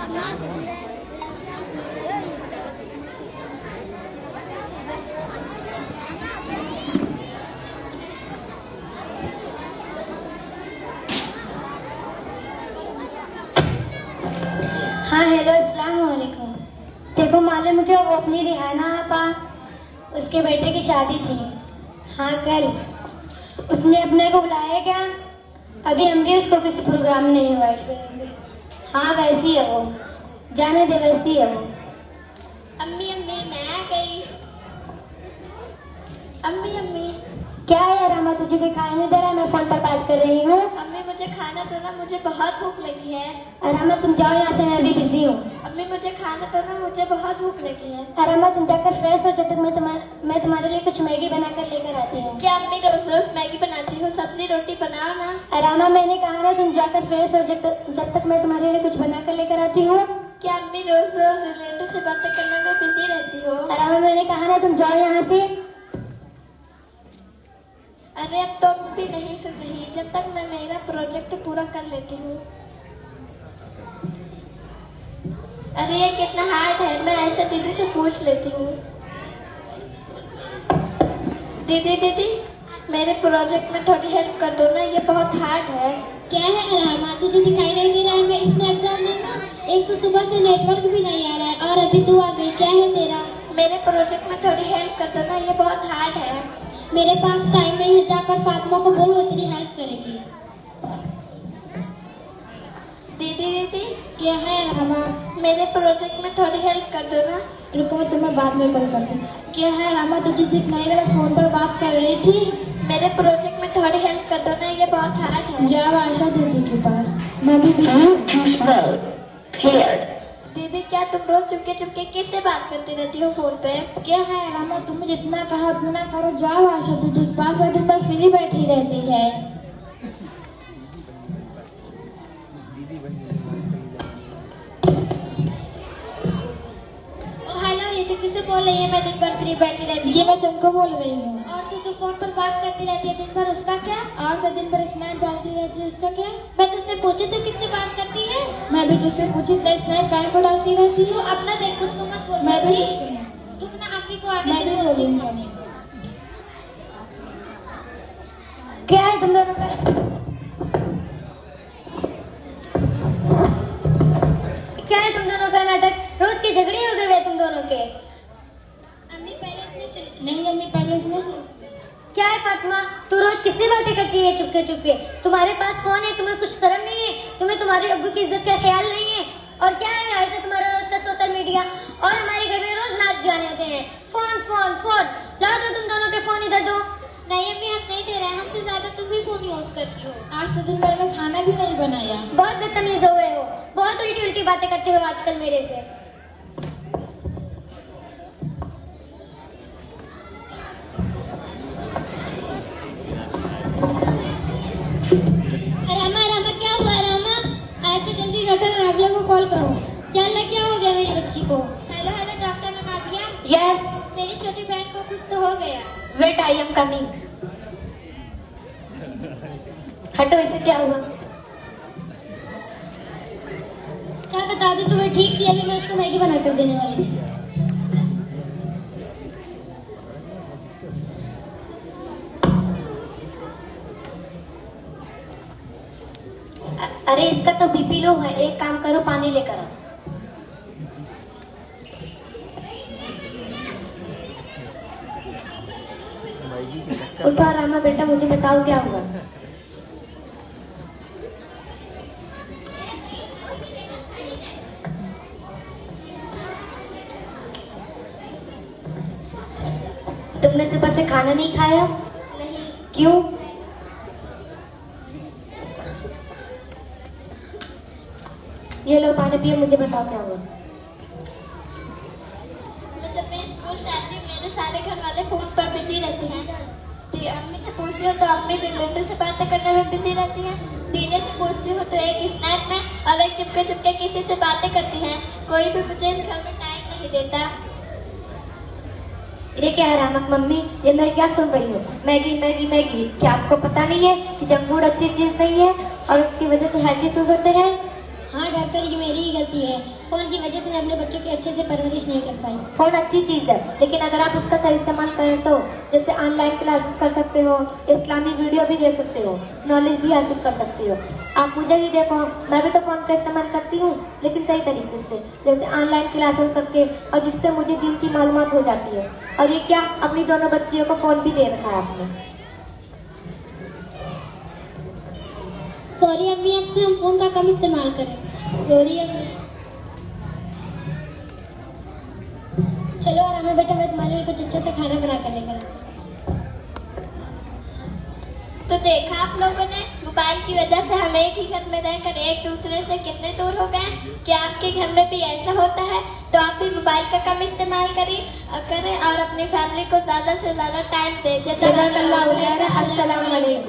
हाँ हेलो अस्सलाम वालेकुम। देखो मालूम क्या, वो अपनी रिहाना आपा, उसके बेटे की शादी थी। हाँ कल। उसने अपने को बुलाया क्या? अभी हम भी उसको किसी प्रोग्राम में नहीं इनवाइट करेंगे। हाँ वैसी है वो, जाने दे, वैसी है वो। अम्मी अम्मी मैं आ गई। अम्मी अम्मी क्या है रामा, तुझे दिखाई नहीं दे रहा? मैं फोन पर बात कर रही हूँ। अम्मी मुझे खाना दो ना, मुझे बहुत भूख लगी है। रामा तुम जाओ यहाँ से, मैं भी बिजी हूँ। अम्मी मुझे खाना दो ना, मुझे बहुत भूख लगी है। रामा तुम जाकर फ्रेश हो, जब तक मैं तुम्हारे लिए कुछ मैगी बनाकर लेकर आती हूँ। क्या अम्मी रोज रोज मैगी बनाती हो? सब्जी रोटी बनाओ ना। रामा मैंने कहा ना तुम जाकर फ्रेश हो, जब तक मैं तुम्हारे लिए कुछ बनाकर लेकर आती हूँ। क्या अम्मी रोज रोज रिलेटिव से बातें करने में बिजी रहती हो? रामा मैंने कहा ना तुम जाओ यहाँ से। अरे अब तुम भी नहीं सुन रही, जब तक मैं मेरा प्रोजेक्ट पूरा कर लेती हूँ। अरे ये कितना हार्ड है, मैं आयशा दीदी से पूछ लेती हूँ। दीदी दीदी मेरे प्रोजेक्ट में थोड़ी हेल्प कर दो ना, ये बहुत हार्ड है। क्या है रामा, तुझे दिखाई नहीं दे रहा है? मैं स्नैपचैट में तो एक तो सुबह से नेटवर्क भी नहीं आ रहा है और अभी तू आ गई। क्या है तेरा? मेरे प्रोजेक्ट में थोड़ी हेल्प कर दो ना, ये बहुत हार्ड है। मेरे पास टाइम नहीं है, जाकर फातिमा को बोल, वो तेरी हेल्प करेगी। दीदी दीदी क्या है रामा? मेरे प्रोजेक्ट में थोड़ी हेल्प कर दो ना। रुको मैं तुम्हें बाद में कॉल करती हूँ। क्या है रामा, तुझे दिखाई नहीं रहा? फोन पर बात कर रही थी। मेरे प्रोजेक्ट में थोड़ी हेल्प कर दो ना, ये बहुत हार्ड है। जाओ आयशा दीदी के पास, मैं भी दीदी क्या तुम रोज चुपके चुपके किससे बात करती रहती हो फोन पे? क्या है रामा, तुम जितना कहा उतना करो। जाओ आयशा दीदी के पास, वो दिन भर फ्री बैठी रहती है। हेलो ये तो किसे बोल रही है? मैं दिन भर फ्री बैठी रहती ये मैं तुमको बोल रही हूँ। और तू जो फोन पर बात करती रहती है दिन भर, उसका क्या? और तो दिन भर स्नैप डालती रहती है, उसका क्या? मैं तुझसे पूछी तो किससे बात करती है? मैं भी तुझसे पूछी तो स्नैप गाने को डालती रहती तू है। अपना देख, मुझको मत बोल। मैं भी रुकना, अम्मी को आने मैं दे, भी बोलती हूँ। बोलूंगी। क्या है तुम दोनों का? क्या है तुम दोनों का नाटक? रोज के झगड़े हो गए तुम दोनों के। अम्मी पहले इसने शुरू की। नहीं अम्मी पहले इसने क्या है फातिमा, तू रोज किससे बातें करती है चुपके चुपके? तुम्हारे पास फोन है, तुम्हें कुछ शर्म नहीं है? तुम्हें तुम्हारे अब्बू की इज्जत का ख्याल नहीं है? और क्या है ऐसे तुम्हारा रोज का सोशल मीडिया? और हमारे घर में रोज नाच गाने होते हैं। फोन फोन फोन, ला दो तुम दोनों के फोन इधर दो। नहीं अम्मी हम नहीं दे रहे हैं, हमसे ज्यादा तुम भी फोन यूज करती हो। आज तो दिन भर में खाना भी नहीं बनाया। बहुत बदतमीज हो गए हो, बहुत उल्टी उल्टी बातें करते हो आजकल मेरे से। रामा रामा क्या हुआ रामा? ऐसे जल्दी डॉक्टर नाविया को कॉल करो। क्या हो गया मेरी बच्ची को? Hello hello doctor Naviya. Yes. मेरी छोटी बहन को कुछ तो हो गया। Wait I am coming. हटो, इसे क्या हुआ? क्या बता दी, तुम्हें ठीक थी? अभी मैं उसको मैगी बना कर देने वाली थी। अरे इसका तो बीपी लो है, एक काम करो पानी लेकर आओ। उठो रामा बेटा, मुझे बताओ क्या हुआ? तुमने सुबह से खाना नहीं खाया? नहीं। क्यों? ये लो पानी पियो, मुझे बताओ क्या हुआ? मैं जब मैं स्कूल से आती हूँ, मेरे सारे घर वाले फोन पर बिजी रहते हैं। अम्मी से पूछती हूँ तो अम्मी रिलेटिव से बातें करने में बिजी रहती है। दीदी से पूछती हूँ तो एक स्नैप में और एक चुपके चुपके किसी से बातें करती है। कोई भी मुझे इस घर में टाइम नहीं देता। ये क्या है रामक मम्मी, ये मैं क्या सुन रही हूँ? Maggi Maggi Maggi. क्या आपको पता नहीं है कि जंक फूड अच्छी चीज नहीं है और उसकी वजह से हेल्थ इश्यूज होते हैं? हाँ डॉक्टर, ये मेरी गलती है। फोन की वजह से मैं अपने बच्चों की अच्छे से परवरिश नहीं कर पाई। फोन अच्छी चीज़ है, लेकिन अगर आप इसका सही इस्तेमाल करें तो जैसे ऑनलाइन क्लासेस कर सकते हो, इस्लामी वीडियो भी देख सकते हो, नॉलेज भी हासिल कर सकते हो। आप मुझे ही देखो, मैं भी तो फोन का इस्तेमाल करती हूँ, लेकिन सही तरीके से, जैसे ऑनलाइन क्लासेस करके, और जिससे मुझे दिन की मालूमात हो जाती है। और ये क्या, अपनी दोनों बच्चियों को फोन भी दे रखा है आपने। सॉरी अम्मी, अब से हम फोन का कम इस्तेमाल करें। सॉरी अम्मी। चलो आराम में बेटा, मैं तुम्हारे लिए कुछ अच्छे से खाना बना कर लेकर आती हूँ। तो देखा आप लोगों ने, मोबाइल की वजह से हम एक ही घर में रहकर एक दूसरे से कितने दूर हो गए। क्या आपके घर में भी ऐसा होता है? तो आप भी मोबाइल का कम इस्तेमाल करें और अपनी फैमिली को ज्यादा से ज्यादा टाइम दें। जज़ाकल्लाहु खैरन। अस्सलाम वालेकुम।